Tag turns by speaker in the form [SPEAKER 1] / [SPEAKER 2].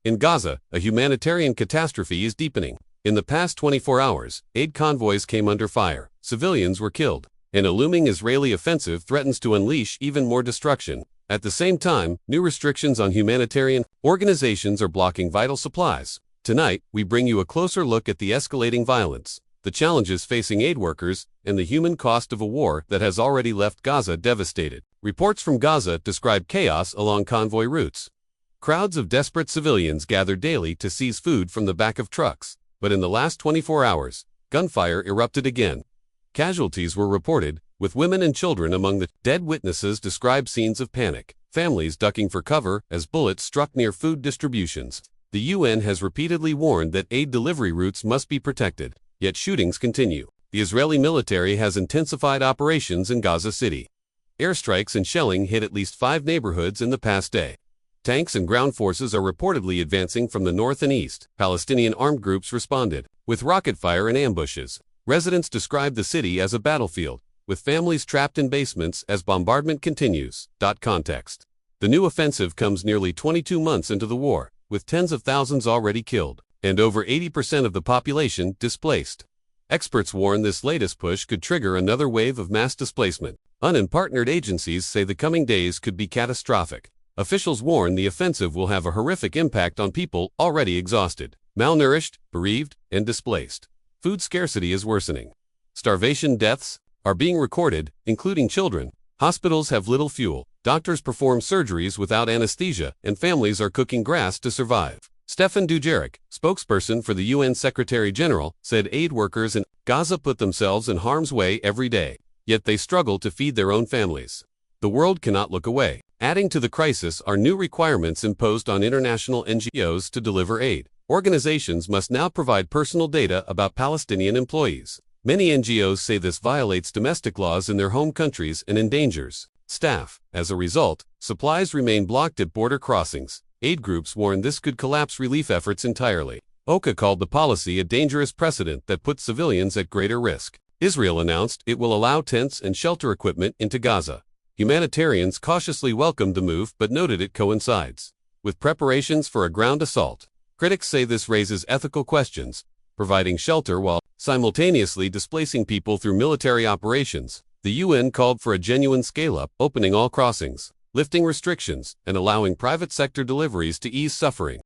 [SPEAKER 1] In Gaza, a humanitarian catastrophe is deepening. In the past 24 hours, aid convoys came under fire, civilians were killed, and a looming Israeli offensive threatens to unleash even more destruction. At the same time, new restrictions on humanitarian organizations are blocking vital supplies. Tonight, we bring you a closer look at the escalating violence, the challenges facing aid workers, and the human cost of a war that has already left Gaza devastated. Reports from Gaza describe chaos along convoy routes. Crowds of desperate civilians gather daily to seize food from the back of trucks, but in the last 24 hours, gunfire erupted again. Casualties were reported, with women and children among the dead. Witnesses describe scenes of panic, families ducking for cover as bullets struck near food distributions. The UN has repeatedly warned that aid delivery routes must be protected, yet shootings continue. The Israeli military has intensified operations in Gaza City. Airstrikes and shelling hit at least 5 neighborhoods in the past day. Tanks and ground forces are reportedly advancing from the north and east. Palestinian armed groups responded with rocket fire and ambushes. Residents describe the city as a battlefield, with families trapped in basements as bombardment continues. Context: the new offensive comes nearly 22 months into the war, with tens of thousands already killed, and over 80% of the population displaced. Experts warn this latest push could trigger another wave of mass displacement. UN and partnered agencies say the coming days could be catastrophic. Officials warn the offensive will have a horrific impact on people already exhausted, malnourished, bereaved, and displaced. Food scarcity is worsening. Starvation deaths are being recorded, including children. Hospitals have little fuel, doctors perform surgeries without anesthesia, and families are cooking grass to survive. Stefan Dujarric, spokesperson for the UN Secretary-General, said aid workers in Gaza put themselves in harm's way every day, yet they struggle to feed their own families. The world cannot look away. Adding to the crisis are new requirements imposed on international NGOs to deliver aid. Organizations must now provide personal data about Palestinian employees. Many NGOs say this violates domestic laws in their home countries and endangers staff. As a result, supplies remain blocked at border crossings. Aid groups warn this could collapse relief efforts entirely. OCHA called the policy a dangerous precedent that puts civilians at greater risk. Israel announced it will allow tents and shelter equipment into Gaza. Humanitarians cautiously welcomed the move but noted it coincides with preparations for a ground assault. Critics say this raises ethical questions, providing shelter while simultaneously displacing people through military operations. The UN called for a genuine scale-up, opening all crossings, lifting restrictions, and allowing private sector deliveries to ease suffering.